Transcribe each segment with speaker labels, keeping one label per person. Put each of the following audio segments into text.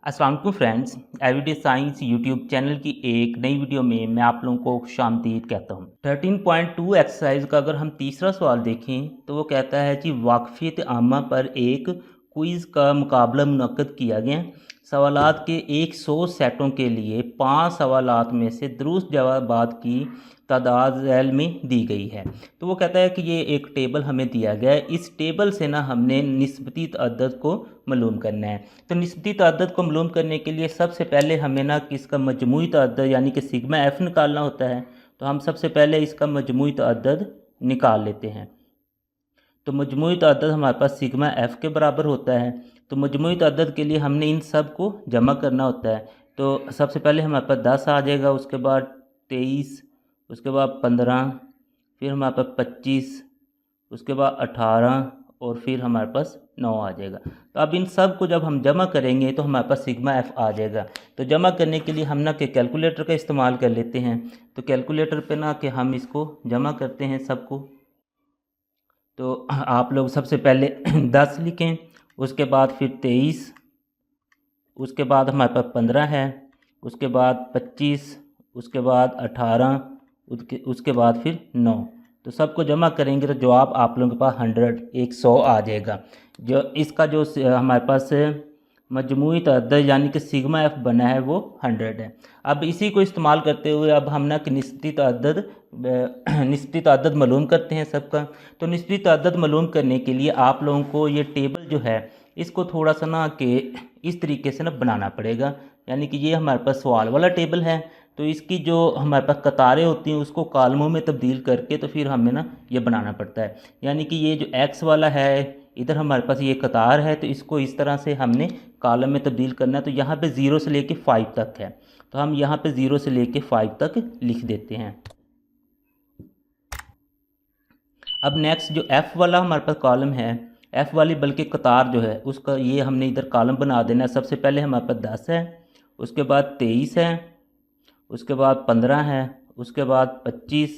Speaker 1: अस्सलाम वालेकुम friends, everyday science YouTube channel की एक नई वीडियो में मैं आप लोगों को खुशामदीद कहता हूँ। 13.2 एक्सरसाइज का अगर हम तीसरा सवाल देखें तो वो कहता है कि वाकफियत आमा पर एक क्विज़ का मुकाबला मुनक्कद किया गया। सवालात के 100 सेटों के लिए 5 सवालात में से दुरुस्त जवाबात की तादाद झैल में दी गई है। तो वो कहता है कि ये एक टेबल हमें दिया गया है, इस टेबल से ना हमने निस्बती तअद्दद को मालूम करना है। तो निस्बती तअद्दद को मालूम करने के लिए सबसे पहले हमें ना किसका मजमूई तअद्दद यानी कि सिग्मा एफ़ निकालना होता है। तो हम सबसे पहले इसका मजमूई तअद्दद निकाल लेते हैं। तो मजमूई तअद्दद हमारे पास सिग्मा एफ़ के बराबर होता है। तो मजमूई तअद्दद के लिए हमने इन सब को जमा करना होता है। तो सबसे पहले हमारे पास 10 आ जाएगा, उसके बाद 23, उसके बाद 15, फिर हमारे पास 25, उसके बाद 18 और फिर हमारे पास 9 आ जाएगा। तो अब इन सब को जब हम जमा करेंगे तो हमारे पास सिग्मा एफ़ आ जाएगा। तो जमा करने के लिए हम ना कि कैलकुलेटर का इस्तेमाल कर लेते हैं। तो कैलकुलेटर पे ना कि हम इसको जमा करते हैं सबको। तो आप लोग सबसे पहले 10 लिखें, उसके बाद फिर 23, उसके बाद हमारे पास 15 है, उसके बाद 25, उसके बाद 18, उसके बाद फिर 9। तो सबको जमा करेंगे तो जवाब आप लोगों के पास 100 आ जाएगा। जो इसका जो हमारे पास मजमूई तअद्दद यानी कि सिग्मा एफ़ बना है वो 100 है। अब इसी को इस्तेमाल करते हुए अब हम ना कि निस्बती तअद्दद मालूम करते हैं सबका। तो निस्बती तअद्दद मालूम करने के लिए आप लोगों को ये टेबल जो है इसको थोड़ा सा ना कि इस तरीके से ना बनाना पड़ेगा। यानी कि ये हमारे पास सवाल वाला टेबल है, तो इसकी जो हमारे पास कतारें होती हैं उसको कालमों में तब्दील करके तो फिर हमें ना ये बनाना पड़ता है। यानी कि ये जो एक्स वाला है इधर हमारे पास ये कतार है, तो इसको इस तरह से हमने कॉलम में तब्दील करना है। तो यहाँ पे 0 से लेके 5 तक है, तो हम यहाँ पे 0 से लेके 5 तक लिख देते हैं। अब नेक्स्ट जो F वाला हमारे पास कॉलम है, F वाली बल्कि कतार जो है उसका ये हमने इधर कॉलम बना देना है। सबसे पहले हमारे पास 10 है, उसके बाद 23 है, उसके बाद 15 है, उसके बाद 25,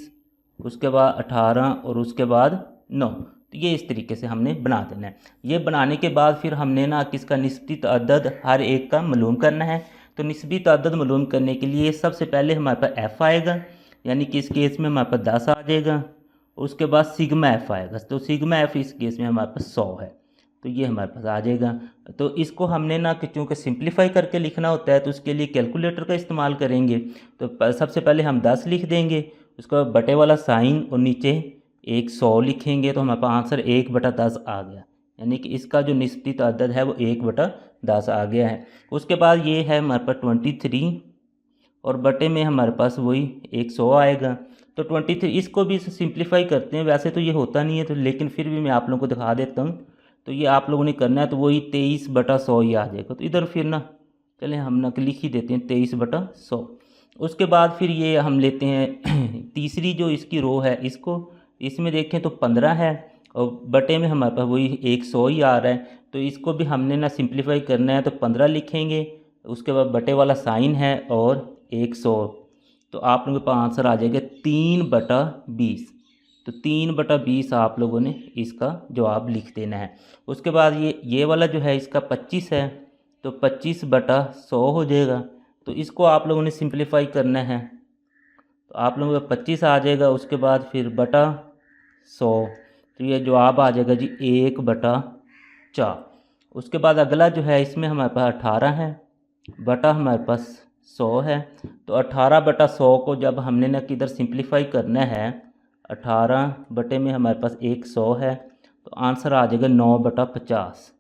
Speaker 1: उसके बाद 18 और उसके बाद 9। तो ये इस तरीके से हमने बना देना है। ये बनाने के बाद फिर हमने ना किसका निस्बती तअद्दद हर एक का मालूम करना है। तो निस्बती तअद्दद मालूम करने के लिए सबसे पहले हमारे पास F आएगा, यानी कि इस केस में हमारे पास 10 आ जाएगा। उसके बाद सिग्मा एफ़ आएगा, तो सिग्मा एफ़ इस केस में हमारे पास 100 है, तो ये हमारे पास आ जाएगा। तो इसको हमने ना कि चूँकि सिंप्लीफाई करके लिखना होता है तो उसके लिए कैलकुलेटर का इस्तेमाल करेंगे। तो सबसे पहले हम 10 लिख देंगे, उसके बाद बटे वाला साइन और नीचे 100 लिखेंगे, तो हमारे पास आंसर 1/10 आ गया। यानी कि इसका जो निस्बती तअद्दद है वो 1/10 आ गया है। उसके बाद ये है हमारे पास 23 और बटे में हमारे पास वही 100 आएगा। तो 23 इसको भी सिंप्लीफाई करते हैं, वैसे तो ये होता नहीं है तो लेकिन फिर भी मैं आप लोगों को दिखा देता हूँ। तो ये आप लोगों ने करना है, तो वही 23/100 ही आ जाएगा। तो इधर फिर ना चलें हम ना लिख ही देते हैं 23/100। उसके बाद फिर ये हम लेते हैं तीसरी जो इसकी रो है, इसको इसमें देखें तो 15 है और बटे में हमारे पास वही 100 ही आ रहा है। तो इसको भी हमने ना सिंप्लीफाई करना है, तो 15 लिखेंगे, उसके बाद बटे वाला साइन है और 100। तो आप लोगों के पास आंसर आ जाएगा 3/20। तो 3/20 आप लोगों ने इसका जवाब लिख देना है। उसके बाद ये वाला जो है इसका 25 है, तो 25/100 हो जाएगा। तो इसको आप लोगों ने सिंप्लीफाई करना है, तो आप लोगों का 25 आ जाएगा, उसके बाद फिर बटा 100। तो ये जवाब आ जाएगा जी 1/4। उसके बाद अगला जो है इसमें हमारे पास 18 है, बटा हमारे पास 100 है। तो 18/100 को जब हमने ना किधर सिंप्लीफाई करना है, 18 बटे में हमारे पास 100 है, तो आंसर आ जाएगा 9/50।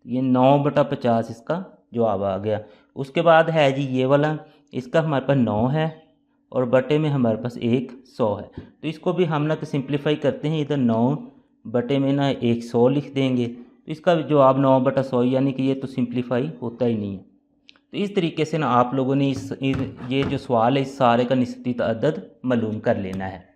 Speaker 1: ये 9/50 इसका जवाब आ गया। उसके बाद है जी ये वाला, इसका हमारे पास 9 है और बटे में हमारे पास 100 है। तो इसको भी हम ना सिंप्लीफाई करते हैं, इधर 9 बटे में ना 100 लिख देंगे, तो इसका जवाब 9/100, यानी कि ये तो सिंप्लीफाई होता ही नहीं है। तो इस तरीके से ना आप लोगों ने ये जो सवाल है इस सारे का निस्बती तअद्दद मालूम कर लेना है।